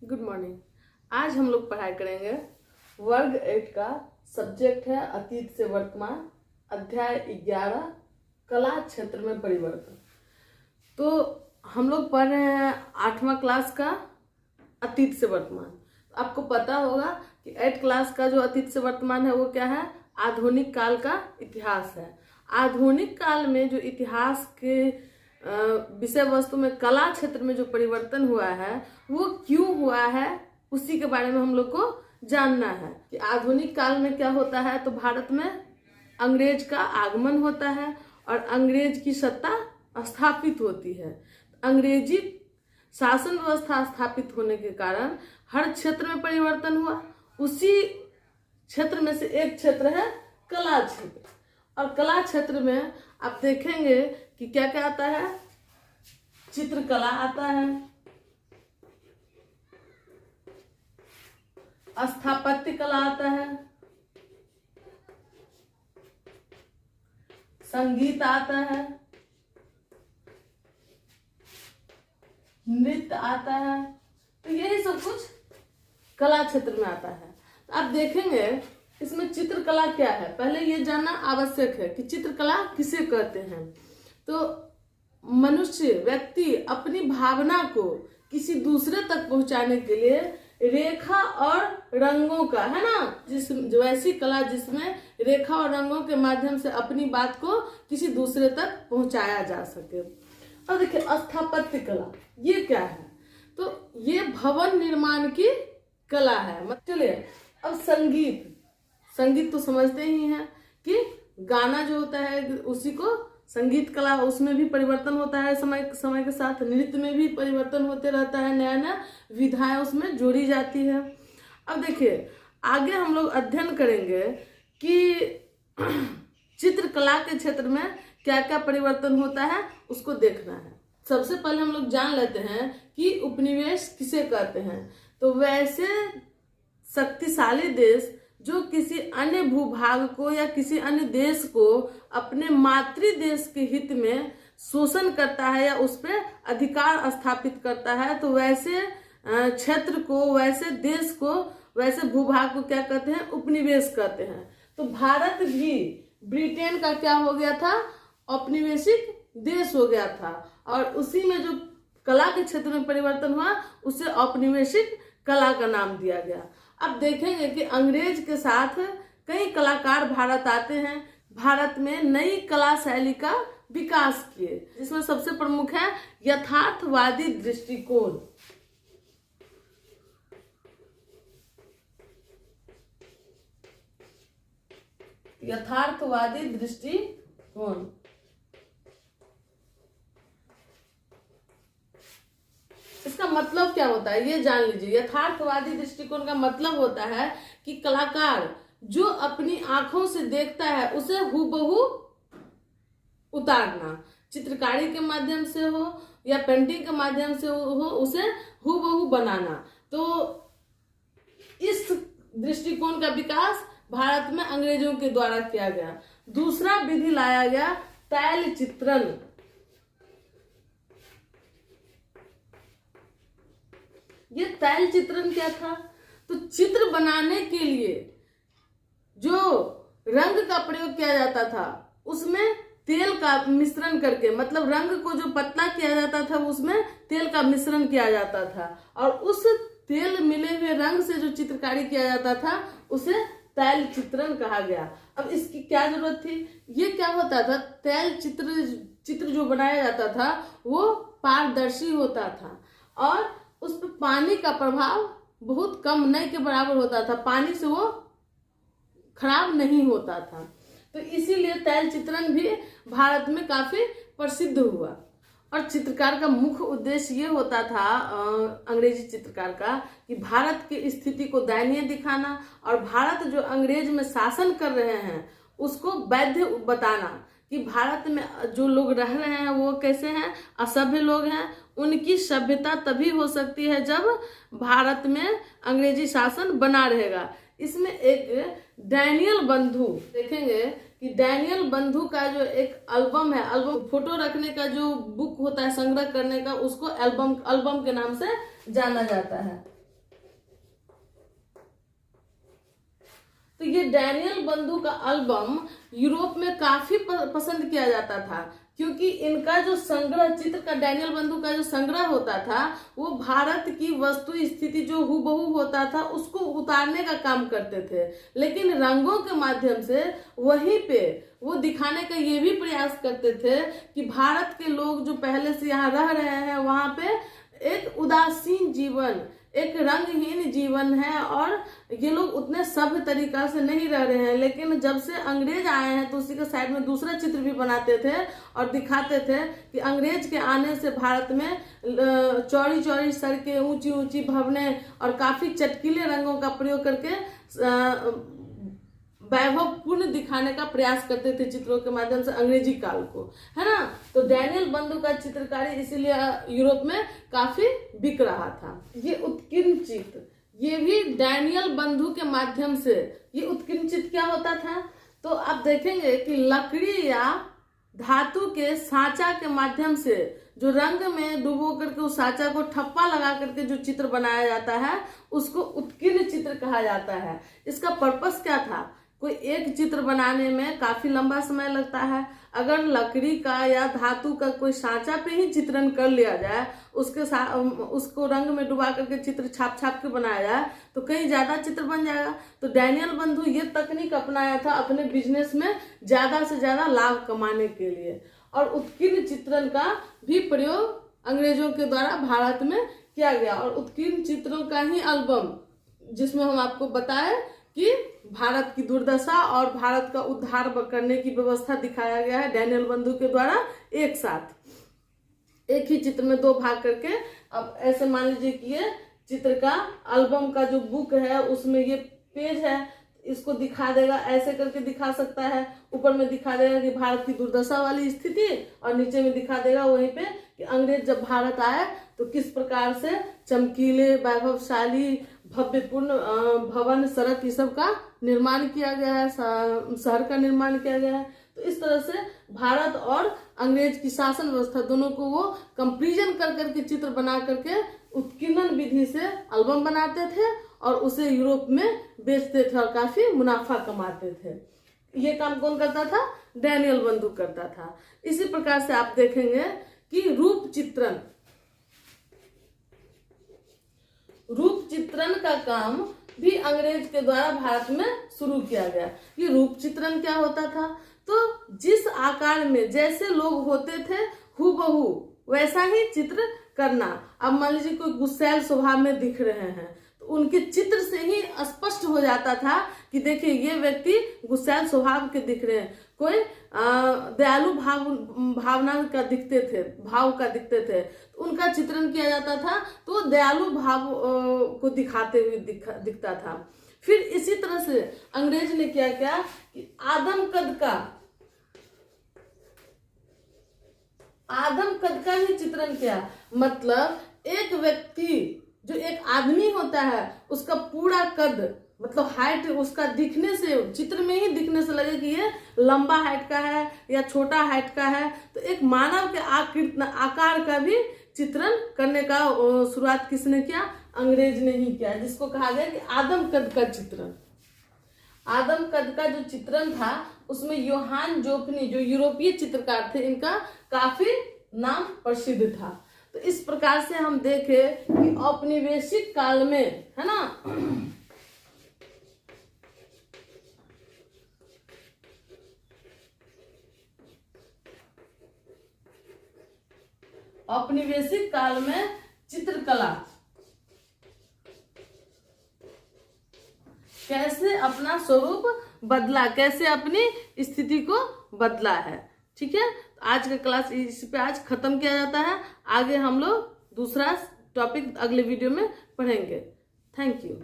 Good morning. आज हम लोग पढ़ाई करेंगे वर्ग 8 का सब्जेक्ट है अतीत से वर्तमान, अध्याय 11 कला क्षेत्र में परिवर्तन। तो हम लोग पढ़ रहे हैं 8वां क्लास का अतीत से वर्तमान। आपको पता होगा कि 8 क्लास का जो अतीत से वर्तमान है वो क्या है? आधुनिक काल का इतिहास है। आधुनिक काल में जो इतिहास के विषय वस्तु में कला क्षेत्र में जो परिवर्तन हुआ है वो क्यों हुआ है, उसी के बारे में हम लोग को जानना है कि आधुनिक काल में क्या होता है। तो भारत में अंग्रेज का आगमन होता है और अंग्रेज की सत्ता स्थापित होती है। अंग्रेजी शासन व्यवस्था स्थापित होने के कारण हर क्षेत्र में परिवर्तन हुआ। उसी क्षेत्र में से एक क्षेत्र है कला क्षेत्र। और कला क्षेत्र में आप देखेंगे कि क्या क्या आता है? चित्रकला आता है, स्थापत्य कला आता है, संगीत आता है, नृत्य आता है। तो यही सब कुछ कला क्षेत्र में आता है। तो आप देखेंगे इसमें चित्रकला क्या है, पहले ये जानना आवश्यक है कि चित्रकला किसे कहते हैं। तो मनुष्य व्यक्ति अपनी भावना को किसी दूसरे तक पहुंचाने के लिए रेखा और रंगों का, है ना, जो ऐसी कला जिसमें रेखा और रंगों के माध्यम से अपनी बात को किसी दूसरे तक पहुंचाया जा सके। और देखिए स्थापत्य कला ये क्या है? तो ये भवन निर्माण की कला है। चलिए अब संगीत तो समझते ही हैं कि गाना जो होता है उसी को संगीत कला, उसमें भी परिवर्तन होता है समय के साथ। नृत्य में भी परिवर्तन होते रहता है, नया नया विधाएं उसमें जोड़ी जाती है। अब देखिए आगे हम लोग अध्ययन करेंगे कि चित्रकला के क्षेत्र में क्या क्या परिवर्तन होता है, उसको देखना है। सबसे पहले हम लोग जान लेते हैं कि उपनिवेश किसे कहते हैं। तो वैसे शक्तिशाली देश जो किसी अन्य भूभाग को या किसी अन्य देश को अपने मातृ देश के हित में शोषण करता है या उस पर अधिकार स्थापित करता है, तो वैसे क्षेत्र को, वैसे देश को, वैसे भूभाग को क्या कहते हैं? उपनिवेश कहते हैं। तो भारत भी ब्रिटेन का क्या हो गया था? औपनिवेशिक देश हो गया था। और उसी में जो कला के क्षेत्र में परिवर्तन हुआ उसे औपनिवेशिक कला का नाम दिया गया। अब देखेंगे कि अंग्रेज के साथ कई कलाकार भारत आते हैं, भारत में नई कला शैली का विकास किए, जिसमें सबसे प्रमुख है यथार्थवादी दृष्टिकोण। यथार्थवादी दृष्टिकोण इसका मतलब क्या होता है ये जान लीजिए। यथार्थवादी दृष्टिकोण का मतलब होता है कि कलाकार जो अपनी आंखों से देखता है उसे हूबहू उतारना, चित्रकारी के माध्यम से हो या पेंटिंग के माध्यम से हो, उसे हूबहू बनाना। तो इस दृष्टिकोण का विकास भारत में अंग्रेजों के द्वारा किया गया। दूसरा विधि लाया गया तैल चित्रण। ये तैल चित्रण क्या था? तो चित्र बनाने के लिए जो रंग का प्रयोग किया जाता था उसमें तेल का मिश्रण करके, मतलब रंग को जो पतला किया जाता था उसमें तेल का मिश्रण किया जाता था और उस तेल मिले हुए रंग से जो चित्रकारी किया जाता था उसे तैल चित्रण कहा गया। अब इसकी क्या जरूरत थी? ये क्या होता था? तैल चित्र जो बनाया जाता था वो पारदर्शी होता था और उस पर पानी का प्रभाव बहुत कम, नहीं के बराबर होता था। पानी से वो खराब नहीं होता था। तो इसीलिए तैल चित्रण भी भारत में काफी प्रसिद्ध हुआ। और चित्रकार का मुख्य उद्देश्य ये होता था अंग्रेजी चित्रकार का कि भारत की स्थिति को दयनीय दिखाना और भारत जो अंग्रेज में शासन कर रहे हैं उसको वैध बताना कि भारत में जो लोग रह रहे हैं वो कैसे हैं? असभ्य लोग हैं। उनकी सभ्यता तभी हो सकती है जब भारत में अंग्रेजी शासन बना रहेगा। इसमें एक डैनियल बंधु देखेंगे कि डैनियल बंधु का जो एक एल्बम है, एल्बम फोटो रखने का जो बुक होता है संग्रह करने का, उसको एल्बम के नाम से जाना जाता है। तो ये डैनियल बंधु का एल्बम यूरोप में काफी पसंद किया जाता था, क्योंकि इनका जो संग्रह चित्र का, डैनियल बंधु का जो संग्रह होता था वो भारत की वस्तु स्थिति जो हूबहू होता था उसको उतारने का काम करते थे, लेकिन रंगों के माध्यम से वहीं पे वो दिखाने का ये भी प्रयास करते थे कि भारत के लोग जो पहले से यहाँ रह रहे हैं वहां पे एक उदासीन जीवन, एक रंगहीन जीवन है और ये लोग उतने सभ्य तरीका से नहीं रह रहे हैं। लेकिन जब से अंग्रेज आए हैं तो उसी के साइड में दूसरा चित्र भी बनाते थे और दिखाते थे कि अंग्रेज के आने से भारत में चौड़ी चौड़ी सड़कें, ऊंची ऊंची भवनें और काफी चटकीले रंगों का प्रयोग करके वैभवपूर्ण दिखाने का प्रयास करते थे चित्रों के माध्यम से अंग्रेजी काल को, है ना। तो डैनियल बंधु का चित्रकारी इसीलिए यूरोप में काफी बिक रहा था। ये उत्कीर्ण चित्र, ये भी डैनियल बंधु के माध्यम से, ये उत्कीर्ण चित्र क्या होता था, तो आप देखेंगे कि लकड़ी या धातु के सांचा के माध्यम से जो रंग में डुबो करके उस सांचा को ठप्पा लगा करके जो चित्र बनाया जाता है उसको उत्कीर्ण चित्र कहा जाता है। इसका पर्पस क्या था, कोई एक चित्र बनाने में काफी लंबा समय लगता है। अगर लकड़ी का या धातु का कोई सांचा पे ही चित्रण कर लिया जाए, उसको रंग में डुबा करके चित्र छाप छाप के बनाया जाए तो कहीं ज्यादा चित्र बन जाएगा। तो डैनियल बंधु ये तकनीक अपनाया था अपने बिजनेस में ज्यादा से ज्यादा लाभ कमाने के लिए, और उत्कीर्ण चित्रण का भी प्रयोग अंग्रेजों के द्वारा भारत में किया गया। और उत्कीर्ण चित्रों का ही एल्बम, जिसमें हम आपको बताए कि भारत की दुर्दशा और भारत का उद्धार करने की व्यवस्था दिखाया गया है डैनियल बंधु के द्वारा एक साथ, एक ही चित्र में दो भाग करके। अब ऐसे मान लीजिए कि ये चित्र का एल्बम का जो बुक है उसमें ये पेज है, इसको दिखा देगा, ऐसे करके दिखा सकता है। ऊपर में दिखा देगा कि भारत की दुर्दशा वाली स्थिति और नीचे में दिखा देगा वहीं पे कि अंग्रेज जब भारत आए तो किस प्रकार से चमकीले, वैभवशाली, भव्यपूर्ण भवन, सड़क, ये सब का निर्माण किया गया है, शहर का निर्माण किया गया है। तो इस तरह से भारत और अंग्रेज की शासन व्यवस्था दोनों को वो कंपेरिजन कर करके चित्र बना करके उत्कीर्णन विधि से एल्बम बनाते थे और उसे यूरोप में बेचते थे और काफी मुनाफा कमाते थे। ये काम कौन करता था, डैनियल बंधु करता था। इसी प्रकार से आप देखेंगे कि रूप चित्रण का काम भी अंग्रेज के द्वारा भारत में शुरू किया गया। ये रूप चित्रण क्या होता था, तो जिस आकार में जैसे लोग होते थे हूबहू वैसा ही चित्र करना। अब मान लीजिए कोई गुस्सैल स्वभाव में दिख रहे हैं तो उनके चित्र से ही स्पष्ट हो जाता था कि देखिए ये व्यक्ति गुस्सैल स्वभाव के दिख रहे हैं। कोई दयालु भावना का दिखते थे तो उनका चित्रण किया जाता था, तो दयालु भाव को दिखाते हुए दिखता था। फिर इसी तरह से अंग्रेज ने क्या किया कि आदम कद का ही चित्रण किया। मतलब एक व्यक्ति जो एक आदमी होता है उसका पूरा कद, मतलब हाइट उसका दिखने से, चित्र में ही दिखने से लगे कि ये लंबा हाइट का है या छोटा हाइट का है। तो एक मानव के आकार का भी चित्रण करने का शुरुआत किसने किया, अंग्रेज ने ही किया, जिसको कहा गया कि आदम कद का चित्रण। आदम कद का जो चित्रण था उसमें योहान जोफनी जो यूरोपीय चित्रकार थे इनका काफी नाम प्रसिद्ध था। तो इस प्रकार से हम देखे कि औपनिवेशिक काल में, है ना, औपनिवेशिक काल में चित्रकला कैसे अपना स्वरूप बदला, कैसे अपनी स्थिति को बदला है। ठीक है, आज का क्लास इस पे आज खत्म किया जाता है। आगे हम लोग दूसरा टॉपिक अगले वीडियो में पढ़ेंगे। Thank you.